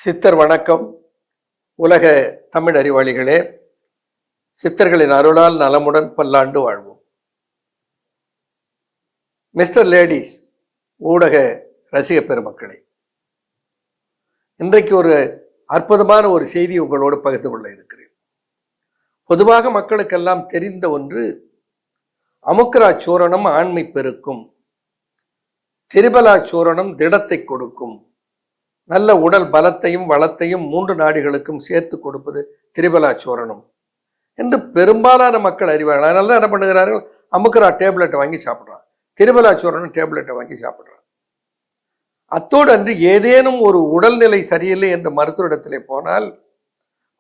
சித்தர் வணக்கம். உலக தமிழ் அறிவாளிகளே, சித்தர்களின் அருளால் நலமுடன் பல்லாண்டு வாழ்வோம். மிஸ்டர் லேடிஸ் ஊடக ரசிக பெருமக்களே, இன்றைக்கு ஒரு அற்புதமான ஒரு செய்தி உங்களோடு பகிர்ந்து கொள்ள இருக்கிறேன். பொதுவாக மக்களுக்கெல்லாம் தெரிந்த ஒன்று, அமுக்ரா சூரணம் ஆண்மை பெருக்கும், திரிபலா சூரணம் திடத்தை கொடுக்கும், நல்ல உடல் பலத்தையும் வளத்தையும் 3 நாடிகளுக்கும் சேர்த்து கொடுப்பது திரிபலா சூரணம் என்று பெரும்பாலான மக்கள் அறிவார்கள். அதனால தான் என்ன பண்ணுகிறார்கள், அமுக்ரா டேப்லெட்டை வாங்கி சாப்பிட்றான், திரிபலா சூரணம் டேப்லெட்டை வாங்கி சாப்பிட்றான். அத்தோடு அன்று ஏதேனும் ஒரு உடல்நிலை சரியில்லை என்று மருத்துவரிடத்திலே போனால்,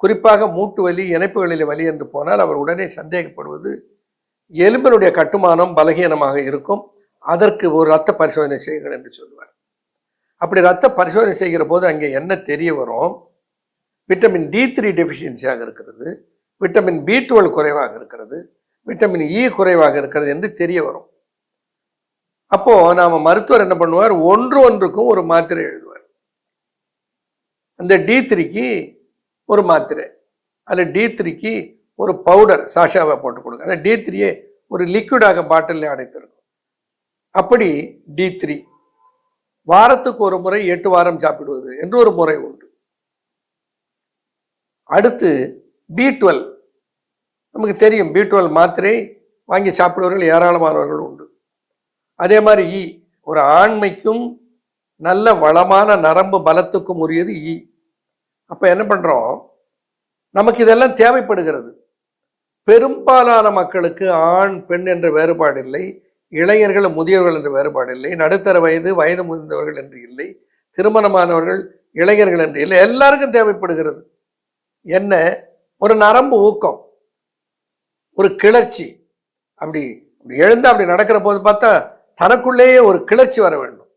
குறிப்பாக மூட்டு வலி, இணைப்புகளில் வலி என்று போனால், அவர் உடனே சந்தேகப்படுவது எலும்பினுடைய கட்டுமானம் பலகீனமாக இருக்கும், அதற்கு ஒரு இரத்த பரிசோதனை செய்யுங்கள் என்று சொல்லுவார். அப்படி ரத்த பரிசோதனை செய்கிற போது அங்கே என்ன தெரிய வரும், விட்டமின் D3 டெஃபிஷியன்சியாக இருக்கிறது, விட்டமின் B12 குறைவாக இருக்கிறது, விட்டமின் E குறைவாக இருக்கிறது என்று தெரிய வரும். அப்போ நாம மருத்துவர் என்ன பண்ணுவார், ஒன்றுக்கும் ஒரு மாத்திரை எழுதுவார். அந்த D3க்கு ஒரு மாத்திரை, அதில் D3க்கு ஒரு பவுடர் சாஷாவை போட்டு கொடுங்க. அந்த D3 ஒரு லிக்விடாக பாட்டில் அடைத்திருக்கும். அப்படி D3 வாரத்துக்கு ஒரு முறை 8 வாரம் சாப்பிடுவது என்று ஒரு முறை உண்டு. அடுத்து B12, நமக்கு தெரியும், B12 மாத்திரை வாங்கி சாப்பிடுவர்கள் ஏராளமானவர்கள் உண்டு. அதே மாதிரி E, ஒரு ஆண்மைக்கும் நல்ல வளமான நரம்பு பலத்துக்கும் உரியது E. அப்ப என்ன பண்றோம், நமக்கு இதெல்லாம் தேவைப்படுகிறது. பெரும்பாலான மக்களுக்கு ஆண் பெண் என்ற வேறுபாடு இல்லை, இளைஞர்கள் முதியவர்கள் என்று வேறுபாடு இல்லை, நடுத்தர வயது முதிர்ந்தவர்கள் என்று இல்லை, திருமணமானவர்கள் இளைஞர்கள் என்று இல்லை, எல்லாருக்கும் தேவைப்படுகிறது. என்ன, ஒரு நரம்பு ஊக்கம், ஒரு கிளர்ச்சி. அப்படி எழுந்து அப்படி நடக்கிற போது பார்த்தா தனக்குள்ளேயே ஒரு கிளர்ச்சி வர வேண்டும்.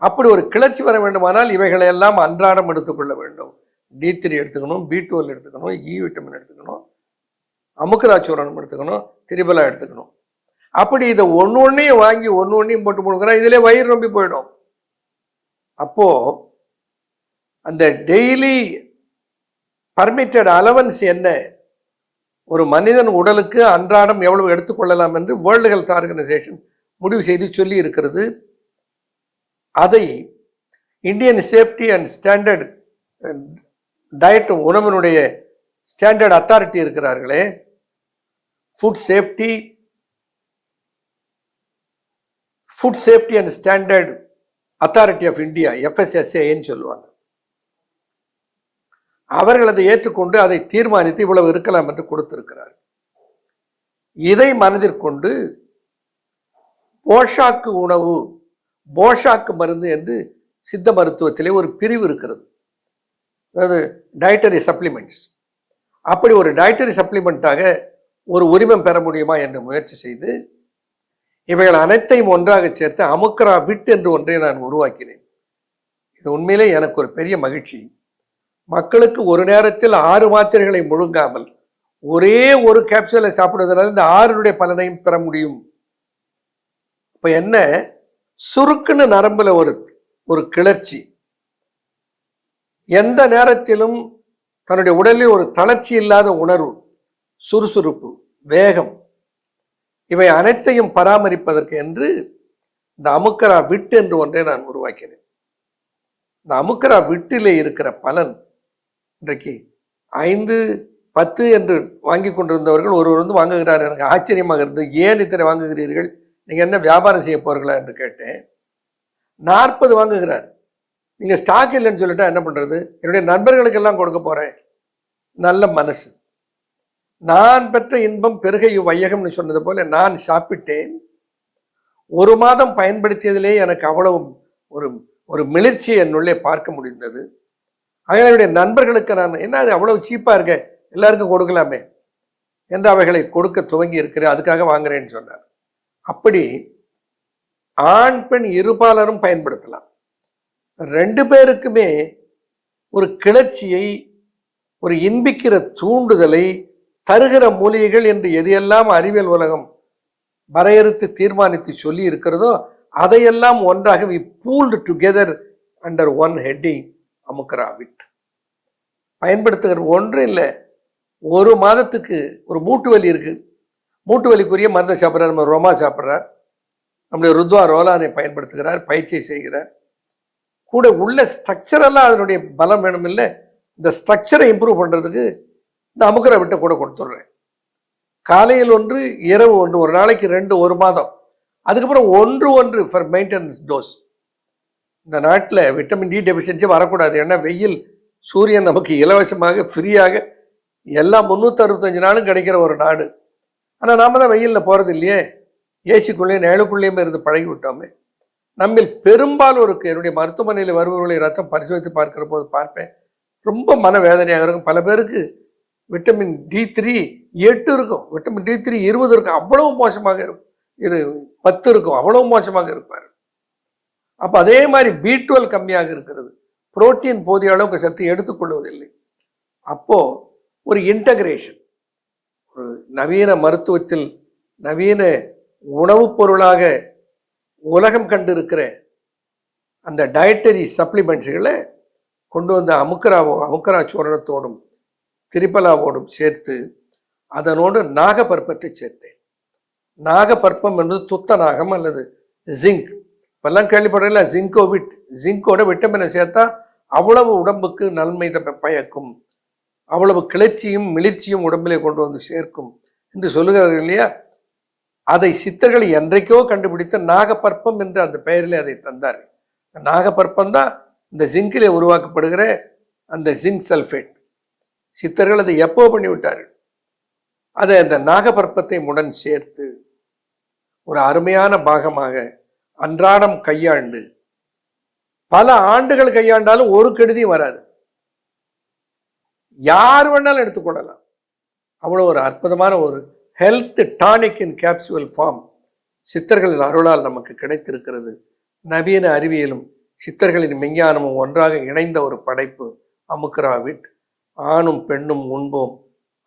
அப்படி ஒரு கிளர்ச்சி வர வேண்டுமானால் இவைகளை எல்லாம் அன்றாடம் எடுத்துக்கொள்ள வேண்டும். D3 எடுத்துக்கணும், B12 எடுத்துக்கணும், E விட்டமின் எடுத்துக்கணும், அமுக்ரா சூரணம் எடுத்துக்கணும், திரிபலா எடுத்துக்கணும். அப்படி இதை ஒன்னையும் வாங்கி ஒன்னையும் போட்டு போடுங்கன்னா இதிலே வயிறு ரொம்பி போயிடும். அப்போ அந்த டெய்லி பர்மிட்டட் அலவன்ஸ் என்ன, ஒரு மனிதன் உடலுக்கு அன்றாடம் எவ்வளவு எடுத்துக்கொள்ளலாம் என்று வேர்ல்டு ஹெல்த் ஆர்கனைசேஷன் முடிவு செய்து சொல்லி இருக்கிறது. அதை Indian safety and standard diet, உணவினுடைய ஸ்டாண்டர்ட் அத்தாரிட்டி இருக்கிறார்களே, food safety and standard authority of India, FSSAன்னு சொல்லுவாங்க. அவர்கள் அதை ஏற்றுக்கொண்டு அதை தீர்மானித்து இவ்வளவு இருக்கலாம் என்று கொடுத்திருக்கிறார். இதை மனதிற்கொண்டு போஷாக்கு உணவு, போஷாக்கு மருந்து என்று சித்த மருத்துவத்திலே ஒரு பிரிவு இருக்கிறது, அதாவது டயட்டரி சப்ளிமெண்ட்ஸ். அப்படி ஒரு டயட்டரி சப்ளிமெண்ட்டாக ஒரு உரிமம் பெற முடியுமா என்று முயற்சி செய்து இவைகள் அனைத்தையும் ஒன்றாக சேர்த்து அமுக்ரா விட் என்று ஒன்றை நான் உருவாக்கினேன். இது உண்மையிலே எனக்கு ஒரு பெரிய மகிழ்ச்சி. மக்களுக்கு ஒரு நேரத்தில் 6 மாத்திரைகளை முழுங்காமல் ஒரே ஒரு கேப்சூலை சாப்பிடுவதனால இந்த 6 பலனையும் பெற முடியும். இப்ப என்ன, சுருக்குன்னு நரம்புல ஒரு கிளர்ச்சி, எந்த நேரத்திலும் தன்னுடைய உடலில் ஒரு தளர்ச்சி இல்லாத உணர்வு, சுறுசுறுப்பு, வேகம், இவை அனைத்தையும் பராமரிப்பதற்கு என்று இந்த அமுக்ரா விட் என்று ஒன்றை நான் உருவாக்கினேன். இந்த அமுக்ரா விட்டிலே இருக்கிற பலன் இன்றைக்கு 5, 10 என்று வாங்கி கொண்டிருந்தவர்கள் ஒருவர் வந்து வாங்குகிறார். எனக்கு ஆச்சரியமாக இருந்தது, ஏன் இத்தனை வாங்குகிறீர்கள், நீங்க என்ன வியாபாரம் செய்ய போறீங்களா என்று கேட்டேன். 40 வாங்குகிறார். நீங்க ஸ்டாக் இல்லைன்னு சொல்லிட்டா என்ன பண்றது, என்னுடைய நண்பர்களுக்கெல்லாம் கொடுக்க போறேன். நல்ல மனசு. நான் பெற்ற இன்பம் பெருகை வையகம்னு சொன்னது போல நான் சாப்பிட்டேன். 1 மாதம் பயன்படுத்தியதிலே எனக்கு அவ்வளவு ஒரு மிளிர்ச்சி என்னுள்ளே பார்க்க முடிந்தது. என்னுடைய நண்பர்களுக்கு நான், என்ன அது அவ்வளவு சீப்பா இருக்க, எல்லாருக்கும் கொடுக்கலாமே என்று அவைகளை கொடுக்க துவங்கி இருக்கிறேன், அதுக்காக வாங்குறேன்னு சொன்னார். அப்படி ஆண் பெண் இருபாலரும் பயன்படுத்தலாம். 2 பேருக்குமே ஒரு கிளர்ச்சியை, ஒரு இன்பிக்கிற தூண்டுதலை தருகிற மூலிகைகள் என்று எதையெல்லாம் அறிவியல் உலகம் வரையறுத்து தீர்மானித்து சொல்லி இருக்கிறதோ அதையெல்லாம் ஒன்றாக we pooled together under one heading, Amukkara விட். பயன்படுத்துகிற ஒன்றும் இல்லை. ஒரு மாதத்துக்கு ஒரு மூட்டு வலி இருக்கு, மூட்டு வலிக்குரிய மருந்தை சாப்பிட்றார், நம்ம ரோமா சாப்பிட்றார், நம்முடைய ருத்வா ரோலானை பயன்படுத்துகிறார், பயிற்சியை செய்கிறார். கூட உள்ள ஸ்ட்ரக்சரெல்லாம் அதனுடைய பலம் வேணும் இல்லை, இந்த ஸ்ட்ரக்சரை இம்ப்ரூவ் பண்ணுறதுக்கு இந்த அமுக்கரை விட்ட கூட கொடுத்துட்றேன். காலையில் ஒன்று, இரவு ஒன்று, ஒரு நாளைக்கு 2, ஒரு மாதம். அதுக்கப்புறம் ஒன்று ஃபார் மெயின்டெனன்ஸ் டோஸ். இந்த நாட்டில் விட்டமின் டி டெஃபிஷியன்சி வரக்கூடாது. ஏன்னா வெயில், சூரியன் நமக்கு இலவசமாக ஃப்ரீயாக எல்லா 365 நாளும் கிடைக்கிற ஒரு நாடு. ஆனால் நாம தான் வெயிலில் போகிறது இல்லையே, ஏசிக்குள்ளேயும் நிழலுக்குள்ளேயுமே இருந்து பழகி விட்டோமே. நம்மில் பெரும்பாலும் இருக்கு. என்னுடைய மருத்துவமனையில் வருபவர்களை ரத்தம் பரிசோதித்து பார்க்கிற போது பார்ப்பேன், ரொம்ப மனவேதனையாக இருக்கும். பல பேருக்கு விட்டமின் D3 8 இருக்கும், விட்டமின் D3 20 இருக்கும், அவ்வளவு மோசமாக இருக்கும். 10 இருக்கும், அவ்வளவு மோசமாக இருப்பார். அப்போ அதே மாதிரி B12 கம்மியாக இருக்கிறது, புரோட்டீன் போதிய அளவுக்கு சத்து எடுத்துக்கொள்வதில்லை. அப்போ ஒரு இன்டகிரேஷன், ஒரு நவீன மருத்துவத்தில் நவீன உணவுப் பொருளாக உலகம் கண்டு இருக்கிற அந்த டயட்டரி சப்ளிமெண்ட்ஸுகளை கொண்டு வந்த அமுக்கரா சூரணத்தோடும் திரிபலாவோடும் சேர்த்து அதனோடு நாகபற்பத்தை சேர்த்தேன். நாகபற்பம் என்பது துத்த நாகம் அல்லது ஜிங்க். இப்பெல்லாம் கேள்விப்படல, ஜிங்கோவிட், ஜிங்கோட விட்டமினை சேர்த்தா அவ்வளவு உடம்புக்கு நன்மை பயக்கும், அவ்வளவு கிளர்ச்சியும் மிளிர்ச்சியும் உடம்பிலே கொண்டு வந்து சேர்க்கும் என்று சொல்லுகிறார்கள் இல்லையா. அதை சித்தர்கள் என்றைக்கோ கண்டுபிடித்து நாகபற்பம் என்று அந்த பெயரிலே அதை தந்தார். நாகபற்பம் தான் இந்த ஜிங்கிலே உருவாக்கப்படுகிற அந்த ஜிங்க் சல்ஃபேட். சித்தர்கள் அதை எப்போ பண்ணிவிட்டார்கள். அதை அந்த நாகபற்பத்தை உடன் சேர்த்து ஒரு அருமையான பாகமாக அன்றாடம் கையாண்டு பல ஆண்டுகள் கையாண்டாலும் ஒரு கெடுதியும் வராது. யார் வேணாலும் எடுத்துக்கொள்ளலாம். அவ்வளோ ஒரு அற்புதமான ஒரு ஹெல்த் டானிக் இன் கேப்சூல் ஃபார்ம் சித்தர்களின் அருளால் நமக்கு கிடைத்திருக்கிறது. நவீன அறிவியலும் சித்தர்களின் விஞ்ஞானமும் ஒன்றாக இணைந்த ஒரு படைப்பு அமுக்கராவிட். ஆணும் பெண்ணும் உண்போம்,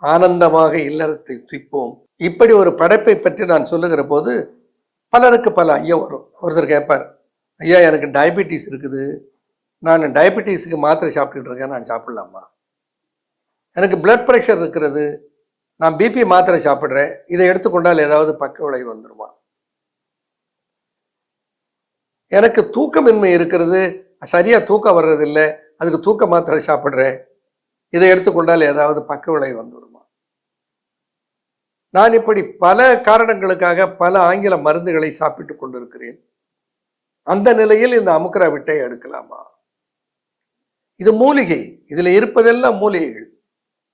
ஆனந்தமாக இல்லறத்தை துய்ப்போம். இப்படி ஒரு படைப்பை பற்றி நான் சொல்லுகிற போது பலருக்கு பல ஐயா வரும். ஒருத்தர் கேட்பார், ஐயா எனக்கு டயபெட்டிஸ் இருக்குது, நான் டயபெட்டிஸுக்கு மாத்திரை சாப்பிட்டுட்டு இருக்கேன், நான் சாப்பிடலாமா? எனக்கு பிளட் ப்ரெஷர் இருக்கிறது, நான் பிபி மாத்திரை சாப்பிட்றேன், இதை எடுத்துக்கொண்டால் ஏதாவது பக்க விளைவு வந்துடுமா? எனக்கு தூக்கமின்மை இருக்கிறது, சரியாக தூக்கம் வர்றதில்லை, அதுக்கு தூக்க மாத்திரை சாப்பிட்றேன், இதை எடுத்துக்கொண்டால் ஏதாவது பக்க விளைவு வந்துவிடுமா? நான் இப்படி பல காரணங்களுக்காக பல ஆங்கில மருந்துகளை சாப்பிட்டு கொண்டிருக்கிறேன். அந்த நிலையில் இந்த அமுக்கராவிட்டை எடுக்கலாமா? இது மூலிகை, இதில் இருப்பதெல்லாம் மூலிகைகள்,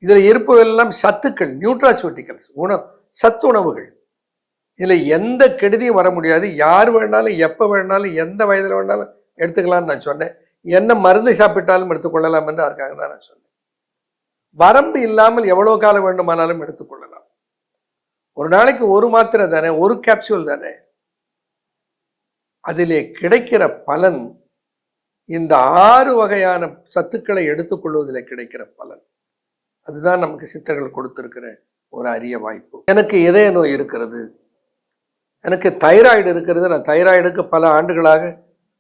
இதில் இருப்பதெல்லாம் சத்துக்கள், நியூட்ராசூட்டிக்கல்ஸ், சத்து உணவுகள். இதில் எந்த கெடுதியும் வர முடியாது. யார் வேணாலும் எப்போ வேணாலும் எந்த வயதில் வேணாலும் எடுத்துக்கலாம்னு நான் சொன்னேன். என்ன மருந்து சாப்பிட்டாலும் எடுத்துக்கொள்ளலாம் என்று அதுக்காக தான் நான் சொன்னேன். வரம்பு இல்லாமல் எவ்வளோ காலம் வேண்டுமானாலும் எடுத்துக்கொள்ளலாம். ஒரு நாளைக்கு ஒரு மாத்திரை தானே, ஒரு கேப்சூல் தானே. அதிலே கிடைக்கிற பலன் இந்த 6 வகையான சத்துக்களை எடுத்துக்கொள்வதில் கிடைக்கிற பலன், அதுதான் நமக்கு சித்தர்கள் கொடுத்திருக்கிற ஒரு அரிய வாய்ப்பு. எனக்கு இதய நோய் இருக்கிறது, எனக்கு தைராய்டு இருக்கிறது, நான் தைராய்டுக்கு பல ஆண்டுகளாக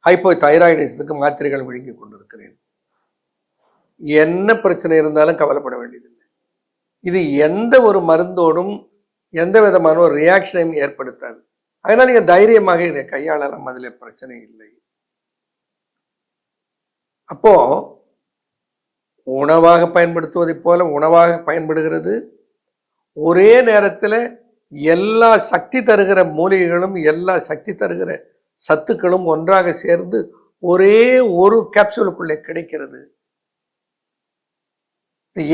ஹைப்போ தைராய்டிசத்துக்கு மாத்திரைகள் விழுங்கி கொண்டிருக்கிறேன். என்ன பிரச்சனை இருந்தாலும் கவலைப்பட வேண்டியதில்லை. இது எந்த ஒரு மருந்தோடும் எந்த விதமான ஒரு ரியாக்ஷனையும் ஏற்படுத்தாது. அதனால் நீங்கள் தைரியமாக இதை கையாளலாம், அதில் பிரச்சனை இல்லை. அப்போ உணவாக பயன்படுத்துவதை போல உணவாக பயன்படுகிறது. ஒரே நேரத்தில் எல்லா சக்தி தருகிற மூலிகைகளும் எல்லா சக்தி தருகிற சத்துக்களும் ஒன்றாக சேர்ந்து ஒரே ஒரு கேப்சூலுக்குள்ளே கிடைக்கிறது.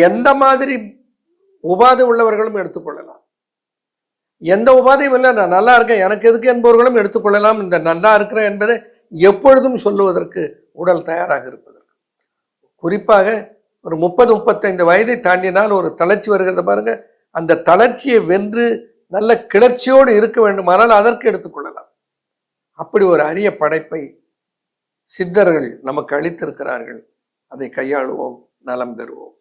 எந்த மாதிரி உபாதை உள்ளவர்களும் எடுத்துக்கொள்ளலாம். எந்த உபாதையும் இல்லை, நான் நல்லா இருக்கேன் எனக்கு எதுக்கு என்பவர்களும் எடுத்துக்கொள்ளலாம். இந்த நல்லா இருக்கிறேன் என்பதை எப்பொழுதும் சொல்லுவதற்கு உடல் தயாராக இருப்பதற்கு. குறிப்பாக ஒரு 30-35 வயதை தாண்டினால் ஒரு தளர்ச்சி வருகிறத பாருங்க, அந்த தளர்ச்சியை வென்று நல்ல கிளர்ச்சியோடு இருக்க வேண்டுமானால் அதற்கு எடுத்துக்கொள்ளலாம். அப்படி ஒரு அரிய படைப்பை சித்தர்கள் நமக்கு அளித்திருக்கிறார்கள். அதை கையாளுவோம், நலம் பெறுவோம்.